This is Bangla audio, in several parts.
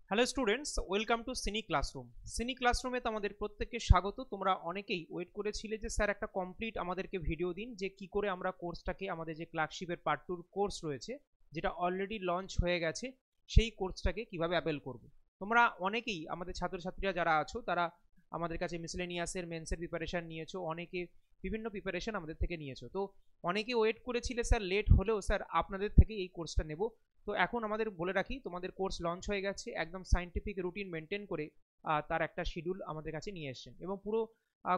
Hello students, welcome to Sini classroom. Sini ক্লাসরুমে তোমাদের প্রত্যেককে স্বাগত। তোমরা অনেকেই ওয়েট করেছিলে যে স্যার একটা কমপ্লিট আমাদেরকে ভিডিও দিন, যে কি করে আমরা কোর্সটাকে, আমাদের যে ক্লার্কশিপের পার্ট টুর কোর্স রয়েছে যেটা অলরেডি লঞ্চ হয়ে গেছে, সেই কোর্সটাকে কিভাবে অ্যাভেল করব। তোমরা অনেকেই আমাদের ছাত্রছাত্রীরা যারা আছো তারা আমাদের কাছে মিসলেনিয়াসের মেন্সের প্রিপারেশন নিয়েছো, অনেকে বিভিন্ন প্রিপারেশন আমাদের থেকে নিয়েছো। তো অনেকে ওয়েট করেছিলে স্যার লেট হলেও স্যার আপনাদের থেকে এই কোর্সটা নেব। তো এখন আমাদের বলে রাখি, তোমাদের কোর্স লঞ্চ হয়ে গেছে, একদম সাইন্টিফিক রুটিন মেনটেন করে তার একটা শিডিউল আমাদের কাছে নিয়ে এসেছেন, এবং পুরো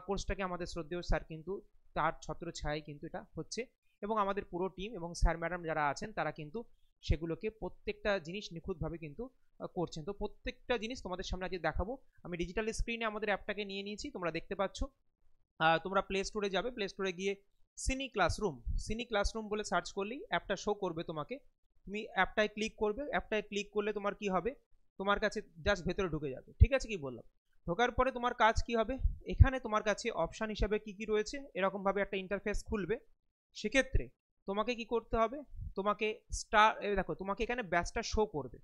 কোর্সটাকে আমাদের শ্রদ্ধেয় স্যার কিন্তু তার ছত্র ছায় কিন্তু এটা হচ্ছে, এবং আমাদের পুরো টিম এবং স্যার ম্যাডাম যারা আছেন তারা কিন্তু সেগুলোকে প্রত্যেকটা জিনিস নিখুঁতভাবে কিন্তু করছেন। তো প্রত্যেকটা জিনিস তোমাদের সামনে আজকে দেখাবো। আমি ডিজিটাল স্ক্রিনে আমাদের অ্যাপটাকে নিয়ে নিয়েছি, তোমরা দেখতে পাচ্ছ। তোমরা প্লে স্টোরে যাবে, প্লে স্টোরে গিয়ে সিনি ক্লাসরুম বলে সার্চ করলেই অ্যাপটা শো করবে তোমাকে। তুমি অ্যাপটায় ক্লিক করবে, অ্যাপটায় ক্লিক করলে তোমার কি হবে, তোমার কাছে জাস্ট ভেতরে ঢুকে যাবে। ঠিক আছে, কি বললাম? ঢোকার পরে তোমার কাজ কি হবে, এখানে তোমার কাছে অপশান হিসাবে কি কি রয়েছে, এরকমভাবে একটা ইন্টারফেস খুলবে। সেক্ষেত্রে তোমাকে কি করতে হবে, তোমাকে দেখো তোমাকে এখানে ব্যাচটা শো করবে।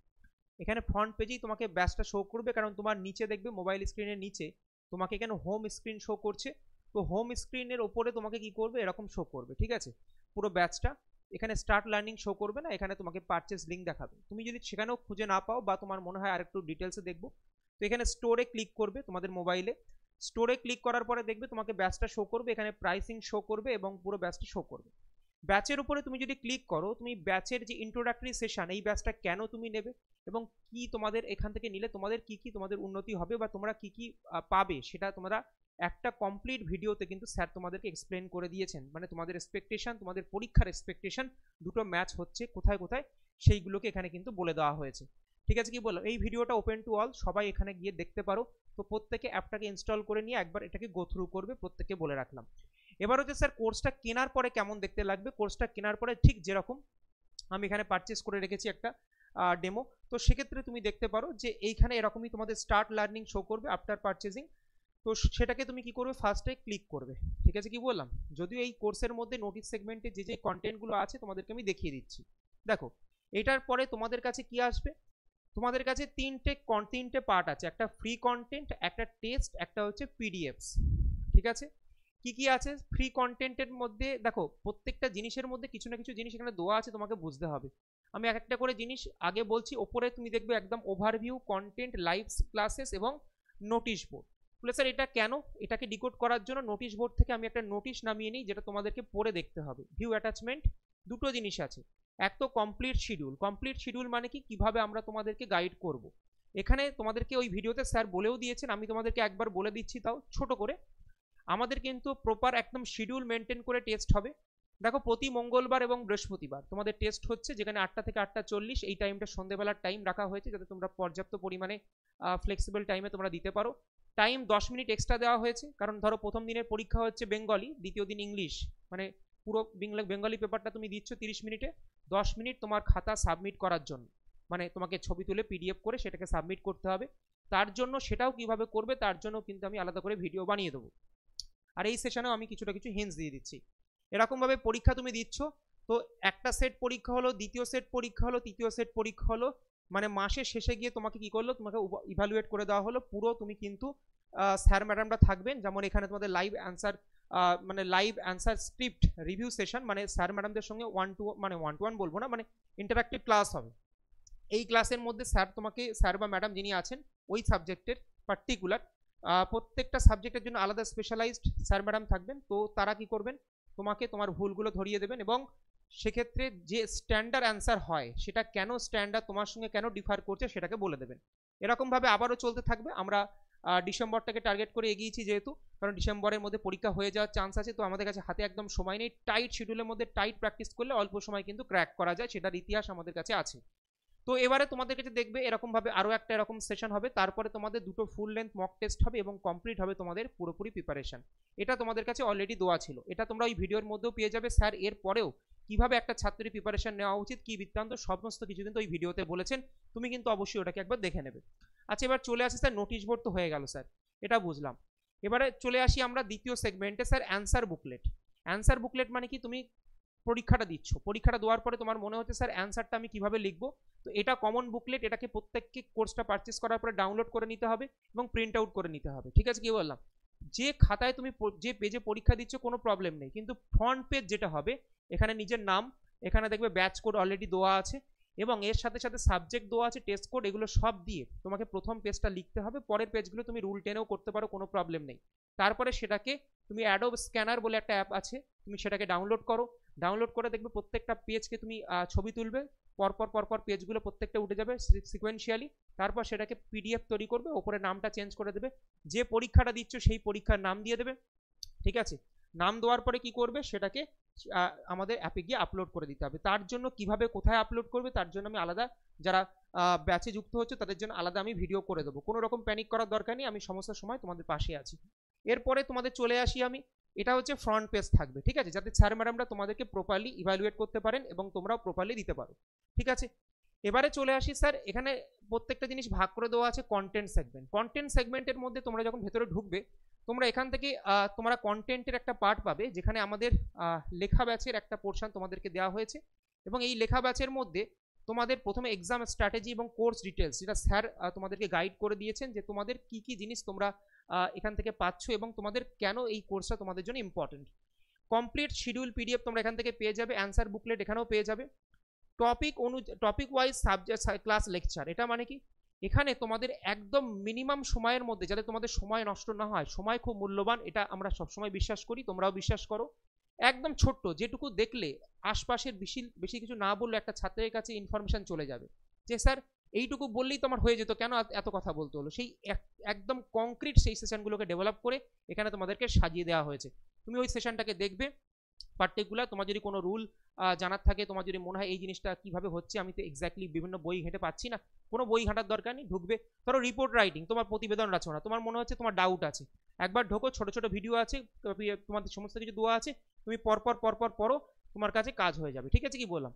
এখানে ফ্রন্ট পেজেই তোমাকে ব্যাচটা শো করবে, কারণ তোমার নিচে দেখবে মোবাইল স্ক্রিনের নিচে তোমাকে এখানে হোম স্ক্রিন শো করছে। তো হোম স্ক্রিনের ওপরে তোমাকে কি করবে, এরকম শো করবে। ঠিক আছে, পুরো ব্যাচটা এখানে স্টার্ট লার্নিং শো করবে না, এখানে তোমাকে পারচেস লিঙ্ক দেখাবে। তুমি যদি সেখানেও খুঁজে না পাও বা তোমার মনে হয় আরেকটু ডিটেলসে দেখবো, তো এখানে স্টোরে ক্লিক করবে তোমাদের মোবাইলে। স্টোরে ক্লিক করার পরে দেখবে তোমাকে ব্যাচটা শো করবে, এখানে প্রাইসিং শো করবে এবং পুরো ব্যাচটা শো করবে। ব্যাচের উপরে তুমি যদি ক্লিক করো, তুমি ব্যাচের যে ইন্ট্রোডাক্টরি সেশন, এই ব্যাচটা কেন তুমি নেবে এবং কি তোমাদের এখান থেকে নিলে তোমাদের কি কি তোমাদের উন্নতি হবে বা তোমরা কি কি পাবে, সেটা তোমরা একটা কমপ্লিট ভিডিওতে কিন্তু স্যার তোমাদেরকে এক্সপ্লেন করে দিয়েছেন। মানে তোমাদের এক্সপেকটেশন, তোমাদের পরীক্ষার এক্সপেকটেশন দুটো ম্যাচ হচ্ছে কোথায় কোথায়, সেইগুলোকে এখানে কিন্তু বলে দেওয়া হয়েছে। ঠিক আছে, কি বলো, এই ভিডিওটা ওপেন টু অল, সবাই এখানে গিয়ে দেখতে পারো। তো প্রত্যেকে অ্যাপটাকে ইনস্টল করে নিয়ে একবার এটাকে গো থ্রু করবে, প্রত্যেকে বলে রাখলাম। এবার হচ্ছে স্যার কোর্সটা কেনার পরে কেমন দেখতে লাগবে। কোর্সটা কেনার পরে ঠিক যেরকম আমি এখানে পারচেস করে রেখেছি একটা ডেমো, তো সেক্ষেত্রে তুমি দেখতে পারো যে এইখানে এরকমই তোমাদের স্টার্ট লার্নিং শো করবে আফটার পারচেজিং। তো সেটাকে তুমি কি করবে, ফার্স্টে ক্লিক করবে। ঠিক আছে, কি বললাম, যদিও এই কোর্সের মধ্যে নোটিশ সেগমেন্টে যে যে কন্টেন্টগুলো আছে তোমাদেরকে আমি দেখিয়ে দিচ্ছি। দেখো, এটার পরে তোমাদের কাছে কি আসবে, তোমাদের কাছে তিনটে পার্ট আছে, একটা ফ্রি কন্টেন্ট, একটা টেস্ট, একটা হচ্ছে পিডিএফস। ঠিক আছে, কি কি আছে ফ্রি কন্টেন্টের মধ্যে, দেখো প্রত্যেকটা জিনিসের মধ্যে কিছু না কিছু জিনিস এখানে দেওয়া আছে, তোমাকে বুঝতে হবে। আমি এক একটা করে জিনিস আগে বলছি। ওপরে তুমি দেখবে একদম ওভারভিউ, কন্টেন্ট, লাইভ ক্লাসেস এবং নোটিশ বোর্ড। বলে স্যার এটা কেন, এটাকে ডিকোড করার জন্য নোটিশ বোর্ড থেকে আমি একটা নোটিশ নামিয়ে নিই, যেটা তোমাদেরকে পড়ে দেখতে হবে। ভিউ অ্যাটাচমেন্ট, দুটো জিনিস আছে। এক তো কমপ্লিট শিডিউল মানে কি, কিভাবে আমরা তোমাদেরকে গাইড করব। এখানে তোমাদেরকে ওই ভিডিওতে স্যার বলেও দিয়েছেন, আমি তোমাদেরকে একবার বলে দিচ্ছি তাও ছোট করে। আমাদের কিন্তু প্রপার একদম শিডিউল মেনটেন করে টেস্ট হবে। দেখো, প্রতি মঙ্গলবার এবং বৃহস্পতিবার তোমাদের টেস্ট হচ্ছে, যেখানে 8টা থেকে 8টা 40 এই টাইমটা সন্ধ্যেবেলার টাইম রাখা হয়েছে, যাতে তোমরা পর্যাপ্ত পরিমাণে ফ্লেক্সিবল টাইমে তোমরা দিতে পারো। টাইম 10 মিনিট এক্সট্রা দেওয়া হয়েছে, কারণ ধরো প্রথম দিনের পরীক্ষা হচ্ছে বেঙ্গলি, দ্বিতীয় দিন ইংলিশ, মানে পুরো বেঙ্গলি পেপারটা তুমি দিচ্ছ 30 মিনিটে। 10 মিনিট তোমার খাতা সাবমিট করার জন্য, মানে তোমাকে ছবি তুলে পিডিএফ করে সেটাকে সাবমিট করতে হবে। তার জন্য সেটাও কিভাবে করবে তার জন্য কিন্তু আমি আলাদা করে ভিডিও বানিয়ে দেবো। আর এই সেশনেও আমি কিছুটা কিছু হিন্টস দিয়ে দিচ্ছি। এরকমভাবে পরীক্ষা তুমি দিচ্ছ। তো একটা সেট পরীক্ষা হলো, দ্বিতীয় সেট পরীক্ষা হলো, তৃতীয় সেট পরীক্ষা হলো, মানে মাসের শেষে গিয়ে তোমাকে কি করলো, তোমাকে ইভালুয়েট করে দেওয়া হলো পুরো। তুমি কিন্তু স্যার ম্যাডামরা থাকবেন, যেমন এখানে তোমাদের লাইভ অ্যান্সার, মানে live answer script review session, মানে স্যার ম্যাডামদের সঙ্গে ওয়ান টু ওয়ান বলবো না, মানে ইন্টারাক্টিভ ক্লাস হবে। এই ক্লাসের মধ্যে স্যার বা ম্যাডাম যিনি আছেন ওই সাবজেক্টের পার্টিকুলার প্রত্যেকটা সাবজেক্টের জন্য আলাদা স্পেশালাইজড স্যার ম্যাডাম থাকবেন। তো তারা কি করবেন, তোমাকে তোমার ভুলগুলো ধরিয়ে দেবেন, এবং সেক্ষেত্রে যে স্ট্যান্ডার্ড অ্যান্সার হয় সেটা কেন স্ট্যান্ডার্ড তোমার সঙ্গে কেন ডিফার করছে সেটাকে বলে দেবেন। এরকমভাবে আবারও চলতে থাকবে। আমরা ডিসেম্বরটাকে টার্গেট করে এগিয়েছি যেহেতু, কারণ ডিসেম্বরের মধ্যে পরীক্ষা হয়ে যাওয়ার চান্স আছে। তো আমাদের কাছে হাতে একদম সময় নেই, টাইট শিডিউলের মধ্যে টাইট প্র্যাকটিস করলে অল্প সময় কিন্তু ক্র্যাক করা যায়, সেটার ইতিহাস আমাদের কাছে আছে। তো এবারে তোমাদের কাছে দেখবে এরকম ভাবে আরো একটা এরকম সেশন হবে, তারপরে তোমাদের দুটো ফুল লেন্থ মক টেস্ট হবে এবং কমপ্লিট হবে তোমাদের পুরোপুরি প্রিপারেশন। এটা তোমাদের কাছে অলরেডি দেওয়া ছিল, এটা তোমরা ওই ভিডিওর মধ্যেও পেয়ে যাবে। স্যার এর পরেও কিভাবে একটা ছাত্রের প্রিপারেশন নেওয়া উচিত, কি বৃত্তান্ত, সমস্ত কিছু কিন্তু ওই ভিডিওতে বলেছেন। তুমি কিন্তু অবশ্যই ওটাকে একবার দেখে নেবে। আচ্ছা, এবার চলে আসি স্যার, নোটিশ বোর্ড তো হয়ে গেল স্যার, এটা বুঝলাম। এবারে চলে আসি আমরা দ্বিতীয় সেগমেন্টে, sir answer booklet. Answer booklet মানে কি, তুমি পরীক্ষাটা দিচ্ছ, পরীক্ষাটা দেওয়ার পরে তোমার মনে হচ্ছে স্যার অ্যান্সারটা আমি কিভাবে লিখবো, তো এটা কমন বুকলেট, এটাকে প্রত্যেককে কোর্সটা পারচেস করার পরে ডাউনলোড করে নিতে হবে এবং প্রিন্ট আউট করে নিতে হবে। ঠিক আছে, কি বললাম, যে খাতায় তুমি যে পেজে পরীক্ষা দিচ্ছ কোনো প্রবলেম নেই, কিন্তু ফ্রন্ট পেজ যেটা হবে, এখানে নিজের নাম, এখানে দেখবে ব্যাচ কোড অলরেডি দেওয়া আছে এবং এর সাথে সাথে সাবজেক্ট দেওয়া আছে, টেস্ট কোড, এগুলো সব দিয়ে তোমাকে প্রথম পেজটা লিখতে হবে। পরের পেজগুলো তুমি রুল 10-এও করতে পারো, কোনো প্রবলেম নেই। তারপরে সেটাকে তুমি অ্যাডোব স্ক্যানার বলে একটা অ্যাপ আছে, তুমি সেটাকে ডাউনলোড করো। ডাউনলোড করে দেখবে প্রত্যেকটা পেজকে তুমি ছবি তুলবে, পরপর পরপর পেজগুলো প্রত্যেকটা উঠে যাবে সিকোয়েন্সিয়ালি। তারপর সেটাকে পিডিএফ তৈরি করবে, ওপরে নামটা চেঞ্জ করে দেবে, যে পরীক্ষাটা দিচ্ছ সেই পরীক্ষার নাম দিয়ে দেবে। ঠিক আছে, নাম দেওয়ার পরে কি করবে, সেটাকে আমাদের অ্যাপে গিয়ে আপলোড করে দিতে হবে। তার জন্য কিভাবে কোথায় আপলোড করবে তার জন্য আমি আলাদা, যারা ব্যাচে যুক্ত হচ্ছে তাদের জন্য আলাদা আমি ভিডিও করে দেবো, কোনো রকম প্যানিক করার দরকার নেই, আমি সমস্ত সময় তোমাদের পাশে আছি। এরপরে তোমাদের চলে আসি আমি, এটা হচ্ছে ফ্রন্ট পেজ থাকবে। ঠিক আছে, যাতে স্যার ম্যাডামরা তোমাদেরকে প্রপারলি ইভ্যালুয়েট করতে পারেন এবং তোমরাও প্রপারলি দিতে পারো। ঠিক আছে, এবারে চলে আসি স্যার, এখানে প্রত্যেকটা জিনিস ভাগ করে দেওয়া আছে কন্টেন্ট সেগমেন্ট। কন্টেন্ট সেগমেন্টের মধ্যে তোমরা যখন ভেতরে ঢুকবে, তোমরা এখান থেকে তোমরা কন্টেন্টের একটা পার্ট পাবে, যেখানে আমাদের লেখা ব্যাচের একটা পোর্শন তোমাদেরকে দেওয়া হয়েছে এবং এই লেখা ব্যাচের মধ্যে তোমাদের প্রথমে এক্সাম স্ট্র্যাটেজি এবং কোর্স ডিটেলস, যেটা স্যার তোমাদেরকে গাইড করে দিয়েছেন যে তোমাদের কি কি জিনিস তোমরা এখান থেকে পাচ্ছ এবং তোমাদের কেন এই কোর্সটা তোমাদের জন্য ইম্পর্টেন্ট। কমপ্লিট শিডিউল পিডিএফ তোমরা এখান থেকে পেয়ে যাবে, অ্যান্সার বুকলেট এখানেও পেয়ে যাবে। Topic wise subject class lecture, এটা মানে কি, এখানে তোমাদের একদম মিনিমাম সময়ের মধ্যে, যাতে তোমাদের সময় নষ্ট না হয়, সময় খুব মূল্যবান, এটা আমরা সবসময় বিশ্বাস করি, তোমরাও বিশ্বাস করো। একদম ছোট্ট যেটুকু দেখলে আশপাশের বেশি বেশি কিছু না বললে একটা ছাত্রের কাছে ইনফরমেশন চলে যাবে যে স্যার এইটুকু বললেই তো আমার হয়ে যেত, কেন এত কথা বলতে হলো, সেই একদম কংক্রিট সেই সেশনগুলোকে ডেভেলপ করে এখানে তোমাদেরকে সাজিয়ে দেওয়া হয়েছে। তুমি ওই সেশনটাকে দেখবে পার্টিকুলার, তোমার যদি কোনো রুল জানার থাকে, তোমার যদি মনে হয় এই জিনিসটা কিভাবে হচ্ছে, আমি তো এক্স্যাক্টলি বিভিন্ন বই ঘেঁটে পাচ্ছি না, কোনো বই ঘাঁটার দরকার নেই, ঢুকবে। ধরো রিপোর্ট রাইটিং, তোমার প্রতিবেদন রচনা, তোমার মনে হচ্ছে তোমার ডাউট আছে, একবার ঢোকো, ছোট ছোট ভিডিও আছে, তোমাদের সমস্ত কিছু দেওয়া আছে, তুমি পরপর পরপর পড়ো, তোমার কাছে কাজ হয়ে যাবে। ঠিক আছে, কি বললাম,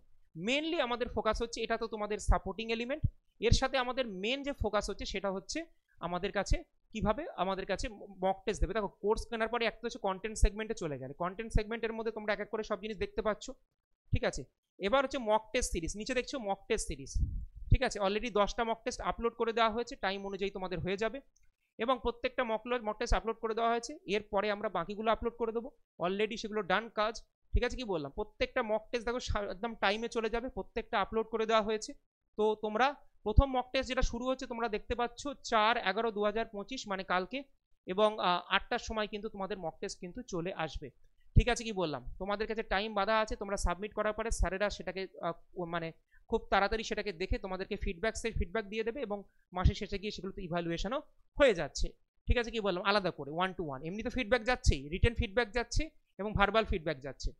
মেনলি আমাদের ফোকাস হচ্ছে, এটা তো তোমাদের সাপোর্টিং এলিমেন্ট, এর সাথে আমাদের মেন যে ফোকাস হচ্ছে সেটা হচ্ছে আমাদের কাছে কিভাবে আমাদের কাছে মক টেস্ট দেবে। দেখো, কোর্স কেনার পরে একটা হচ্ছে কন্টেন্ট সেগমেন্টে চলে গেলে, কন্টেন্ট সেগমেন্টের মধ্যে তোমরা এক এক করে সব জিনিস দেখতে পাচ্ছ। ঠিক আছে, এবার হচ্ছে মক টেস্ট সিরিজ, নিচে দেখছো মক টেস্ট সিরিজ। ঠিক আছে, অলরেডি 10টা মক টেস্ট আপলোড করে দেওয়া হয়েছে, টাইম অনুযায়ী তোমাদের হয়ে যাবে এবং প্রত্যেকটা মক টেস্ট আপলোড করে দেওয়া হয়েছে, এরপরে আমরা বাকিগুলো আপলোড করে দেবো, অলরেডি সেগুলো ডান কাজ। ঠিক আছে, কি বললাম, প্রত্যেকটা মক টেস্ট দেখো একদম টাইমে চলে যাবে, প্রত্যেকটা আপলোড করে দেওয়া হয়েছে। তো তোমরা প্রথম মক টেস্ট যেটা শুরু হচ্ছে তোমরা দেখতে পাচ্ছ 4/11/2025 মানে কালকে, এবং 8টার সময় কিন্তু তোমাদের মক টেস্ট কিন্তু চলে আসবে। ঠিক আছে, কি বললাম, তোমাদের কাছে টাইম বাধা আছে, তোমরা সাবমিট করার পরে স্যারেরা সেটাকে মানে খুব তাড়াতাড়ি সেটাকে দেখে তোমাদেরকে ফিডব্যাক দিয়ে দেবে এবং মাসের শেষে গিয়ে সেগুলো তো ইভ্যালুয়েশনও হয়ে যাচ্ছে। ঠিক আছে, কি বললাম, আলাদা করে 1 to 1, এমনি তো ফিডব্যাক যাচ্ছেই, রিটেন ফিডব্যাক যাচ্ছে এবং ভার্বাল ফিডব্যাক যাচ্ছে।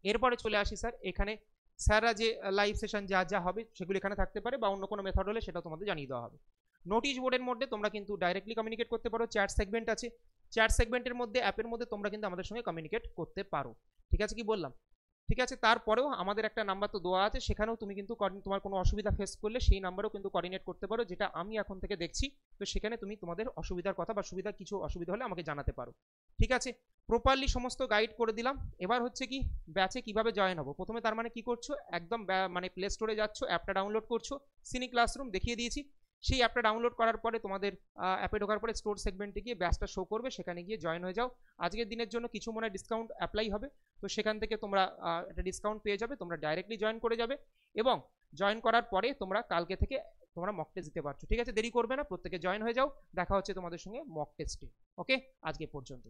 এরপরে চলে আসি স্যার, এখানে স্যাররা যে লাইভ সেশন যা যা হবে সেগুলো এখানে থাকতে পারে, বা অন্য কোনো মেথড হলে সেটা তোমাদের জানিয়ে দেওয়া হবে। নোটিশ বোর্ডের মধ্যে তোমরা কিন্তু ডাইরেক্টলি কমিউনিকেট করতে পারো, চ্যাট সেগমেন্ট আছে, চ্যাট সেগমেন্টের মধ্যে অ্যাপের মধ্যে তোমরা কিন্তু আমাদের সঙ্গে কমিউনিকেট করতে পারো। ঠিক আছে, কি বললাম, ঠিক আছে, তারপরেও আমাদের একটা নাম্বার তো দেওয়া আছে, সেখানেও তুমি কিন্তু তোমার কোনো অসুবিধা ফেস করলে সেই নাম্বারেও কিন্তু কোঅর্ডিনেট করতে পারো, যেটা আমি এখন থেকে দেখছি, তো সেখানে তুমি তোমাদের অসুবিধার কথা বা কিছু অসুবিধা হলে আমাকে জানাতে পারো। ঠিক আছে, প্রপারলি সমস্ত গাইড করে দিলাম। এবার হচ্ছে কি, ব্যাচে কিভাবে জয়েন হবো, প্রথমে তার মানে কি করছো, একদম মানে প্লে স্টোরে যাচ্ছ, অ্যাপটা ডাউনলোড করছো, সিনি ক্লাসরুম দেখিয়ে দিয়েছি, সেই অ্যাপটা ডাউনলোড করার পরে তোমাদের অ্যাপে ঢোকার পরে স্টোর সেগমেন্টে গিয়ে ব্যাচটা শো করবে, সেখানে গিয়ে জয়েন হয়ে যাও। আজকের দিনের জন্য কিছু মনে ডিসকাউন্ট অ্যাপ্লাই হবে, তো সেখান থেকে তোমরা একটা ডিসকাউন্ট পেয়ে যাবে, তোমরা ডাইরেক্টলি জয়েন করে যাবে এবং জয়েন করার পরে তোমরা কালকে থেকে তোমরা মক টেস্ট দিতে পারছো। ঠিক আছে, দেরি করবে না, প্রত্যেকে জয়েন হয়ে যাও, দেখা হচ্ছে তোমাদের সঙ্গে মক টেস্টে। ওকে, আজকে পর্যন্ত।